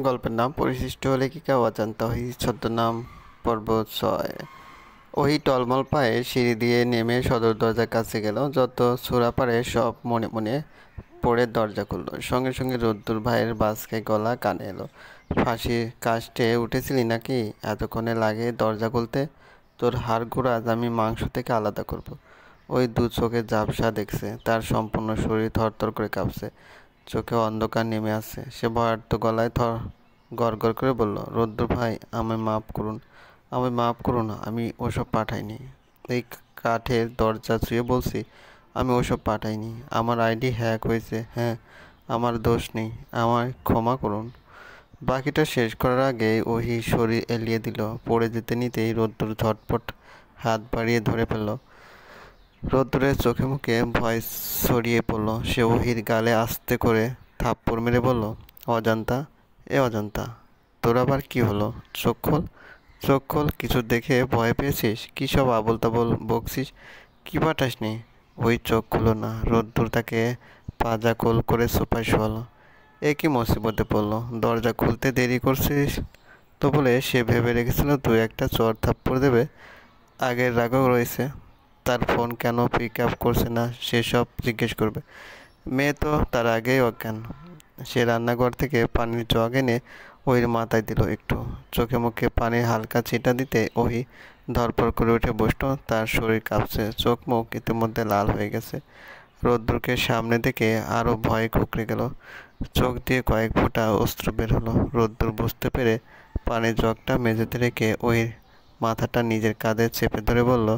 গল্পের নাম পরিশিষ্ট লেখিকা অজান্তা ওহি, ছদ্মনাম পর্ব ৬। ওহি টলমল পায়ে সিঁড়ি দিয়ে নেমে সদর দরজার কাছে গেল। যত ছোঁড়া পারে সব মনে মনে পড়ে দরজা খুলল। সঙ্গে সঙ্গে রোদ্দুর ভাইয়ের বাসকে গলা কানে এলো। ফাঁসির কাস্টে উঠেছিলি নাকি? এতক্ষণে লাগে দরজা খুলতে? তোর হাড় গোড় আজ আমি মাংস থেকে আলাদা করব। ওই দু চোখে ঝাপসা দেখছে, তার সম্পূর্ণ শরীর থরথর করে কাঁপছে, চোখে অন্ধকার নেমে আসছে। সে ভয়ার্ত গলায় গড়গড় করে বলল, রোদ্দুর ভাই, আমায় মাফ করুন, আমায় মাফ করুন, আমি ওসব পাঠাইনি। এই কাঠের দরজা ছুঁয়ে বলছি, আমি ওসব পাঠাইনি। আমার আইডি হ্যাক হয়েছে। হ্যাঁ, আমার দোষ নেই, আমায় ক্ষমা করুন। বাকিটা শেষ করার আগে ওহি শরীর এলিয়ে দিল। পড়ে যেতে নিতেই রোদ্দুর ঝটপট হাত বাড়িয়ে ধরে ফেলল। রোদ্দুরের চোখে মুখে ভয় ছড়িয়ে পড়ল। সে ওহির গালে আস্তে করে থাপ্পড় মেরে বলল, অজান্তা, অজান্তা, তোর আবার কি হলো? চোখ খোল, চোখ খোল। কিছু দেখে ভয় পেয়েছিস? কী সব আবোল তাবোল বকছিস? কি পাঠাসনি? ওই চোখ খুলো না। রোদ্দুর তাকে পাজা কোল করে সোফায় শোয়ালো। এ কি মুসিবতে পড়লো? দরজা খুলতে দেরি করছিস তো বলে সে ভেবে রেখেছিল দু একটা চড় থাপ্পড় দেবে। আগের রাগও রয়েছে। তার ফোন কেন পিক আপ করছে না সেসব জিজ্ঞেস করবে। মেয়ে তো তার আগেই অজ্ঞান। সে রান্নাঘর থেকে পানির জগ এনে ওহির মাথায় দিল। একটু চোখে মুখে পানির হালকা ছিটা দিতে ওহি ধরপড় করে উঠে বসলো। তার শরীর কাঁপছে, চোখ মুখ ইতিমধ্যে লাল হয়ে গেছে। রোদ্দুরকে সামনে দেখে আরও ভয়ে কুঁকড়ে গেল। চোখ দিয়ে কয়েক ফোঁটা অশ্রু বের হলো। রোদ্দুর বুঝতে পেরে পানির জগটা মেঝেতে রেখে ওহির মাথাটা নিজের কাঁধে চেপে ধরে বলল,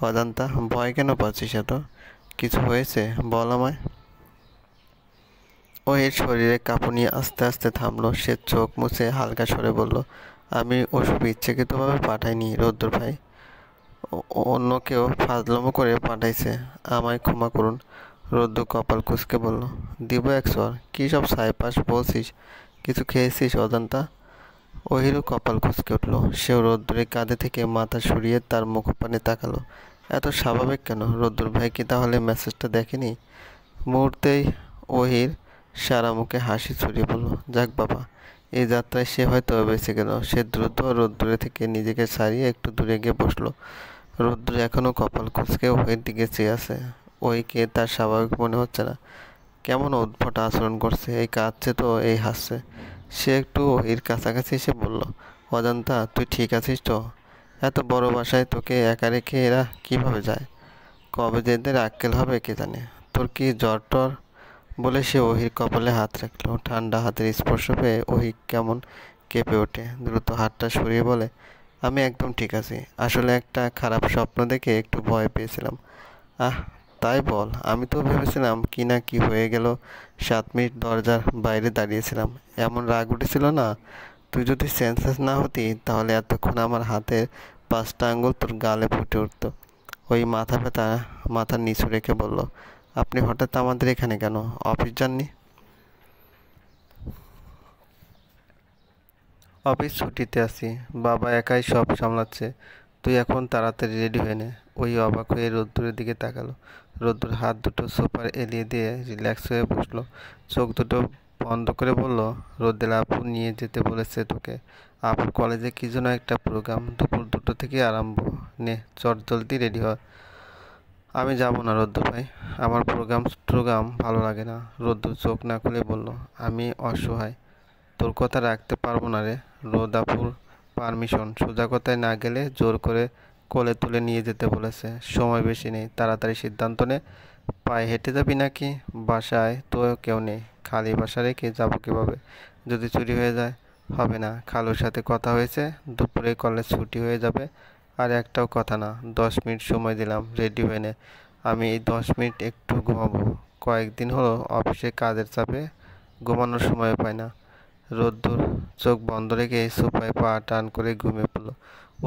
অজান্তা, ভয় কেন পাচ্ছিস এত? কিছু হয়েছে? বল আমায়। ওহির শরীরে কাঁপুনি আস্তে আস্তে থামলো। সে চোখ মুছে হালকা স্বরে বলল, আমি ওসব ইচ্ছাকৃতভাবে পাঠাইনি রোদ্দুর ভাই। অন্য কেউ ফাজলামো করে পাঠাইছে। আমায় ক্ষমা করুন। রোদ্দুর কপাল কুঁচকে বলল, দিব একশর। কী সব সাইপাস বলছিস? কিছু খেয়েছিস অজান্তা? ওহিরও কপাল কুঁচকে উঠল। সেও রোদ্দুরের কাঁধে থেকে মাথা সরিয়ে তার মুখপানে তাকালো। এত স্বাভাবিক কেন? রোদ্দুর ভাই কি তাহলে মেসেজটা দেখেনি? মুহূর্তেই ওহির সারা মুখে হাসি ছড়িয়ে পড়ল। যাক বাবা, এই যাত্রায় সে হয়তো বেঁচে গেল। সে দ্রুত রোদ্দুরে থেকে নিজেকে ছাড়িয়ে একটু দূরে গিয়ে বসলো। রোদ্দুর এখনও কপাল কুঁচকে ওহির দিকে চেয়ে আছে। ওহিকে তার স্বাভাবিক মনে হচ্ছে না। কেমন উদ্ভট আচরণ করছে, এই কাঁদছে তো এই হাসছে। সে একটু ওহির কাছাকাছি এসে বলল, অজান্তা, তুই ঠিক আছিস তো? এত বড় বাসায় তোকে একা রেখে এরা কিভাবে যায়? কবে যে এদের আক্কেল হবে কে জানে। তোর কি জ্বর টর? বলে সে ওহির কপালে হাত রাখলো। ঠান্ডা হাতের স্পর্শ পেয়ে ওহি কেমন কেঁপে ওঠে। দ্রুত হাতটা সরিয়ে বলে, আমি একদম ঠিক আছি। আসলে একটা খারাপ স্বপ্ন দেখে একটু ভয় পেয়েছিলাম। আহ, তাই বল। আমি তো ভেবেছিলাম কি না কি হয়ে গেল। 7 মিনিট দরজার বাইরে দাঁড়িয়েছিলাম, এমন রাগ উঠেছিল না। তুই যদি সেন্সলেস না হতি তাহলে এতক্ষণ আমার হাতের 5টা আঙ্গুল তোর গালে ফুটে উঠত। ওই মাথার নিচু রেখে বলল, আপনি হঠাৎ আমাদের এখানে কেন? অফিস যাননি? অফিস ছুটিতে আছি, বাবা একাই সব সামলাচ্ছে। তুই এখন তাড়াতাড়ি রেডি হয়ে নে। ওই অবাক হয়ে রোদ্দুরের দিকে তাকালো। রোদ্দুর হাত দুটো সোফার এলিয়ে দিয়ে রিল্যাক্স হয়ে বসলো। চোখ দুটো বন্ধ করে বলল, রোদেলা আপু নিয়ে যেতে বলেছে তোকে। আপুর কলেজে কি যেন একটা প্রোগ্রাম, দুপুর 2টো থেকে আরম্ভ। নে চট জলদি রেডি হ। আমি যাব না রোদ্দুর ভাই, আমার প্রোগ্রাম ভালো লাগে না। রোদ্দুর চোখ না খুলে বলল, আমি অসহায়, তোর কথা রাখতে পারবো না রে। রোদাপুর পারমিশন, সোজা কথায় না গেলে জোর করে কোলে তুলে নিয়ে যেতে বলেছে। সময় বেশি নেই, তাড়াতাড়ি সিদ্ধান্ত নে। পায়ে হেঁটে যাবি নাকি? বাসায় তো কেউ নেই, খালি বাসা রেখে যাবো কীভাবে? যদি চুরি হয়ে যায়? হবে না, খালুর সাথে কথা হয়েছে, দুপুরে কলেজ ছুটি হয়ে যাবে। আর একটাও কথা না, 10 মিনিট সময় দিলাম, রেডি হয়ে নে। আমি এই 10 মিনিট একটু ঘুমাবো। কয়েকদিন হলো অফিসে কাজের চাপে ঘুমানোর সময় পাই না। রোদ্দুর চোখ বন্ধ রেখে সোফায় পা টান করে ঘুমিয়ে পড়ল।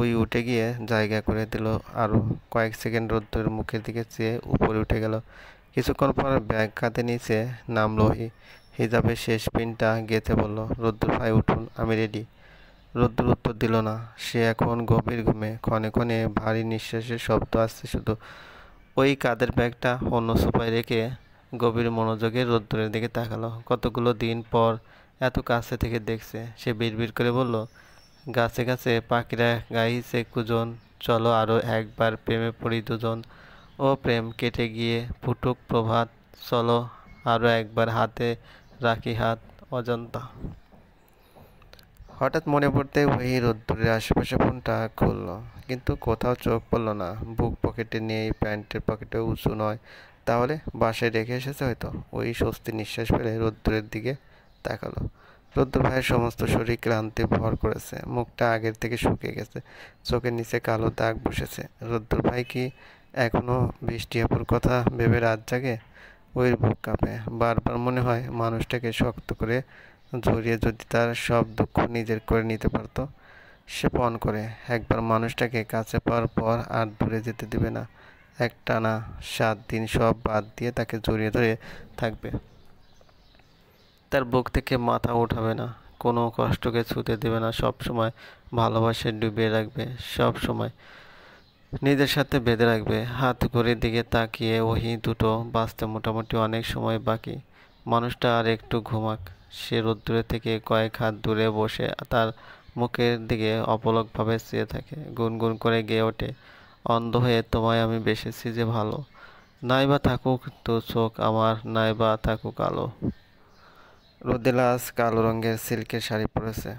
ওই উঠে গিয়ে জায়গা করে দিল। আরও কয়েক সেকেন্ড রোদ্দুরের মুখের দিকে চেয়ে উপরে উঠে গেল। কিছুক্ষণ পর ব্যাগ কাঁধে নিচে নামলো। হিজাবের শেষ পিনটা গেঁথে বলল, রোদ্দুর ভাই উঠুন, আমি রেডি। রোদ্দুর উত্তর দিল না। সে এখন গভীর ঘুমে। ক্ষণে ক্ষণে ভারী নিঃশ্বাসের শব্দ আসছে শুধু। ওই কাঁধের ব্যাগটা অন্য সোফায় রেখে গভীর মনোযোগে রোদ্দুরের দিকে তাকালো। কতগুলো দিন পর এত কাছে থেকে দেখছে। সে বিড়বিড় করে বলল, গাছে গাছে পাখিরা গাইছে কুজন, চলো আরো একবার প্রেমে পড়ি দুজন। ও প্রেম কেটে গিয়ে ফুটুক প্রভাত, চলো আরো একবার হাতে রাখি হাত অজন্তা। হঠাৎ মনে পড়তে ওই রোদ্দুরের আশেপাশে ফোনটা খুললো, কিন্তু কোথাও চোখ পড়লো না। বুক পকেটে নেই, প্যান্টের পকেটেও উঁচু নয়। তাহলে বাসায় রেখে এসেছে হয়তো। ওই স্বস্তি নিঃশ্বাস ফেলে রোদ্দুরের দিকে তাকালো। রোদ্দুর ভাইয়ের সমস্ত শরীর ক্লান্তি ভর করেছে, মুখটা আগের থেকে শুকিয়ে গেছে, চোখের নিচে কালো দাগ বসেছে। রোদ্দুর ভাই কি এখনো বৃষ্টি আপুর কথা ভেবে রাত জাগে? ওই বুক কাঁপে, বারবার মনে হয় মানুষটাকে শক্ত করে জড়িয়ে যদি তার সব দুঃখ নিজের করে নিতে পারতো। সে পণ করে একবার মানুষটাকে কাছে পাওয়ার পর আর দূরে যেতে দেবে না। একটানা 7 দিন সব বাদ দিয়ে তাকে জড়িয়ে ধরে থাকবে। তার বুক থেকে মাথা উঠাবে না, কোনো কষ্টকে ছুঁতে দেবে না, সব সময় ভালোবাসায় ডুবিয়ে রাখবে, সব সময় নিজের সাথে বেঁধে রাখবে। হাত ঘড়ির দিকে তাকিয়ে ওহি দুটো বাঁচতে মোটামুটি অনেক সময় বাকি। মানুষটা আর একটু ঘুমাক। সে রোদ্দুরে থেকে কয়েক হাত দূরে বসে তার মুখের দিকে অপলকভাবে চেয়ে থাকে। গুনগুন করে গেয়ে ওঠে, অন্ধ হয়ে তোমায় আমি বেসেছি যে ভালো, নাইবা থাকুক তো চোখ আমার, নাইবা থাকুক আলো। রোদেলা আজ কালো রঙের সিল্কের শাড়ি পরেছে।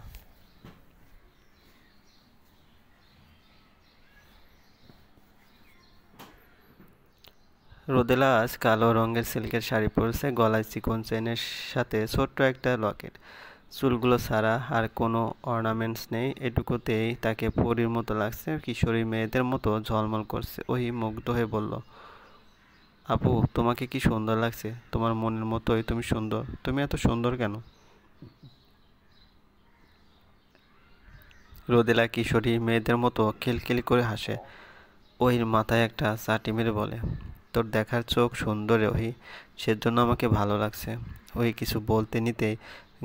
রোদেলা আজ কালো রঙের সিল্কের শাড়ি পরেছে, গলায় চিকন চেনের সাথে ছোট্ট একটা লকেট, চুলগুলো ছাড়া আর কোনো অর্নামেন্টস নেই। এটুকুতেই তাকে পরীর মতো লাগছে, কিশোরী মেয়েদের মতো ঝলমল করছে। ওই মুগ্ধ হয়ে বলল, আপু তোমাকে কি সুন্দর লাগছে, তোমার মনের মতোই তুমি সুন্দর, তুমি এত সুন্দর কেন? রোদেলা কিশোরী মেয়েদের মতো খিলখিল করে হাসে। ওহির মাথায় একটা চাটি মেরে বলে, তোর দেখার চোখ সুন্দর রে ওহি, সেজন্য আমাকে ভালো লাগছে। ওহি কিছু বলতে নিতেই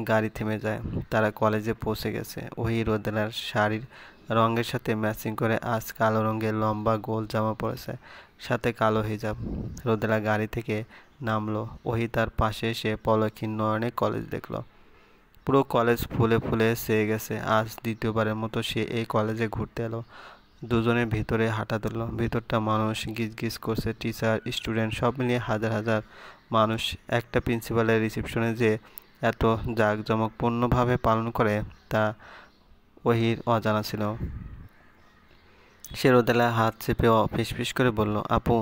গাড়ি থেমে যায়। তারা কলেজে পৌঁছে গেছে। ওহি রোদেলার শাড়ির রঙের সাথে ম্যাচিং করে আজ কালো রঙের লম্বা গোল জামা পরেছে, সাথে কালো হিজাব। রোদেলা গাড়ি থেকে নামলো। ওহি তার পাশে এসে পলক্ষীন নয়নে কলেজ দেখলো। পুরো কলেজ ফুলে ফুলে ছেয়ে গেছে। আজ দ্বিতীয়বারের মতো সে এই কলেজে ঘুরতে এলো। দুজনে ভিতরে হাঁটা দিল। ভিতরটা মানুষ গিজ গিজ করছে, টিচার স্টুডেন্ট সব মিলিয়ে হাজার হাজার মানুষ। একটা প্রিন্সিপালের রিসেপশনে যে এত জাঁকজমকপূর্ণভাবে পালন করে তা ওহির অজানা ছিল। সে রোদেলা হাত চেপে ফিসফিস করে বলল, আপু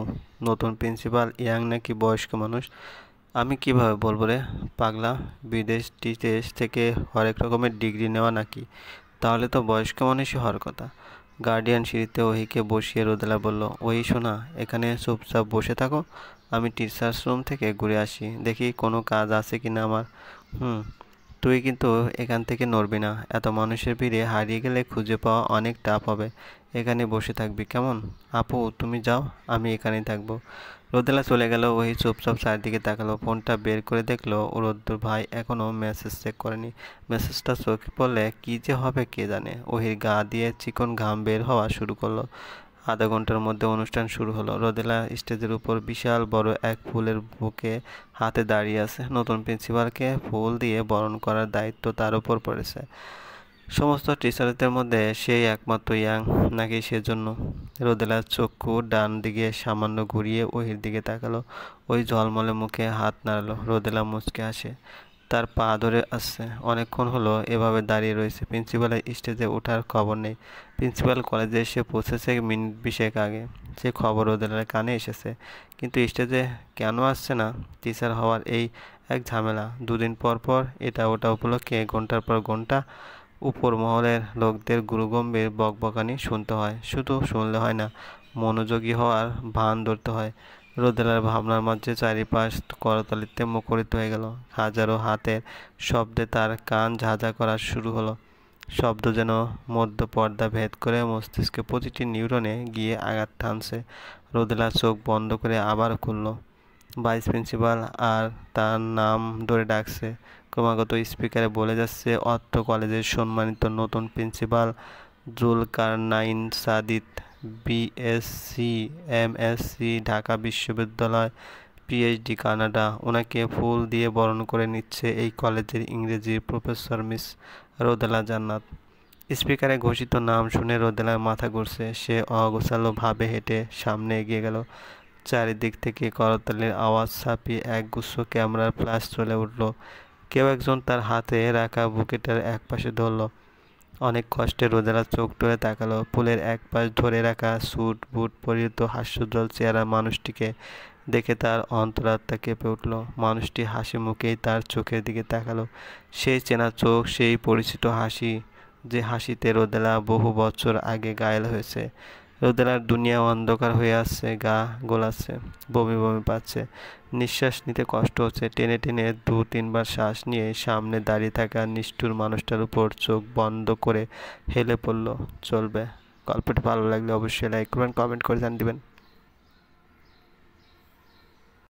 নতুন প্রিন্সিপাল ইয়াং নাকি বয়স্ক মানুষ? আমি কিভাবে বলবো রে পাগলা, বিদেশ টিদেশ থেকে হরেক রকমের ডিগ্রি নেওয়া নাকি? তাহলে তো বয়স্ক মানুষই হওয়ার কথা। গার্ডিয়ান সিঁড়িতে ওহিকে বসিয়ে রোদেলা বলল, ওহি শোনা, এখানে চুপচাপ বসে থাকো, আমি টিচার্স রুম থেকে ঘুরে আসি, দেখি কোনো কাজ আছে কি না আমার। হুম। তুই কিন্তু এখান থেকে নড়বি না, এত মানুষের ভিড়ে হারিয়ে গেলে খুঁজে পাওয়া অনেক টাফ হবে। এখানে বসে থাকবি কেমন? আপু তুমি যাও, আমি এখানেই থাকবো। রোদেলা চলে গেল। ওই চুপচাপ চারদিকে তাকালো। ফোনটা বের করে দেখলো রোদ্দুর ভাই এখনো মেসেজ চেক করেনি। মেসেজটা চোখে পড়লে কি যে হবে কে জানে। ওহির গা দিয়ে চিকন ঘাম বের হওয়া শুরু করলো। আধা ঘন্টার মধ্যে অনুষ্ঠান শুরু হলো। রোদেলা স্টেজের উপর বিশাল বড় এক ফুলের বুকে হাতে দাঁড়িয়ে আছে। নতুন প্রিন্সিপালকে ফুল দিয়ে বরণ করার দায়িত্ব তার উপর পড়েছে। সমস্ত টিচারদের মধ্যে সেই একমাত্র ইয়াং নাকি সেজন্য। রোদেলার চক্ষু ডান দিকে সামান্য ঘুরিয়ে ওহির দিকে তাকালো। ওই ঝলমলে মুখে হাত নাড়ালো। রোদেলা মুচকে হাসে। তার পা ধরে আসছে। অনেকক্ষণ হলো এভাবে দাঁড়িয়ে রয়েছে। প্রিন্সিপালের স্টেজে ওঠার খবর নেই। প্রিন্সিপাল কলেজে এসে পৌঁছেছে মিনিট 20 আগে। সে খবর রোদেলার কানে এসেছে, কিন্তু স্টেজে কেন আসছে না? টিচার হওয়ার এই এক ঝামেলা। দুদিন পর পর এটা ওটা উপলক্ষে ঘন্টার পর ঘন্টা উপর মহলের লোকদের গুরুগম্ভীর বকবকানি শুনতে হয়। শুধু শুনলে হয় না, মনোযোগী হওয়ার ভান ধরতে হয়। রোদেলার ভাবনার মাঝে চারিপাশ করতালিতে মুখরিত হয়ে গেল। হাজারো হাতের শব্দে তার কান ঝাঁঝা করা শুরু হলো। শব্দ যেন মধ্য পর্দা ভেদ করে মস্তিষ্কে প্রতিটি নিউরনে গিয়ে আঘাত টানছে। রোদেলা চোখ বন্ধ করে আবার খুলল। ভাইস প্রিন্সিপাল আর তার নাম ধরে ডাকছে। ক্রমাগত স্পিকারে বলে যাচ্ছে, অত্র কলেজের সম্মানিত নতুন principal Zulkarnain Sadit, BSc, MSc, Dhaka বিশ্ববিদ্যালয় পিএইচডি কানাডা। ওনাকে ফুল দিয়ে বরণ করে নিচ্ছে এই কলেজের ইংরেজির প্রফেসর মিস রোদেলা জান্নাত। স্পিকারে ঘোষিত নাম শুনে রোদেলার মাথা ঘুরছে। সে অগোছালো ভাবে হেঁটে সামনে এগিয়ে গেল। চারিদিক থেকে করতালির আওয়াজ ছাপিয়ে একগুচ্ছ ক্যামেরার ফ্ল্যাশ চলে উঠল। কেউ একজন তার হাতে রাখা বুকেটের একপাশে ধরল। অনেক কষ্টে রোদেলা চোখ তুলে তাকালো। পুলের একপাশ ধরে রাখা স্যুট বুট পরিহিত হাস্যোজ্জ্বল চেহারা মানুষটিকে দেখে তার অন্তরাত্মা কেঁপে উঠল। মানুষটি হাসি মুখেই তার চোখের দিকে তাকালো। সেই চেনা চোখ, সেই পরিচিত হাসি, যে হাসিতে রোদেলা বহু বছর আগে ঘায়েল হয়েছে। রোদেলার দুনিয়া অন্ধকার হয়ে আসছে, গা গোলাচ্ছে, বমি বমি পাচ্ছে, নিঃশ্বাস নিতে কষ্ট হচ্ছে। টেনে টেনে 2-3 বার শ্বাস নিয়ে সামনে দাঁড়িয়ে থাকা নিষ্ঠুর মানুষটার উপর চোখ বন্ধ করে হেলে পড়ল। চলবে। গল্পটি ভালো লাগলে অবশ্যই লাইক করবেন, কমেন্ট করে জানিয়ে দিবেন।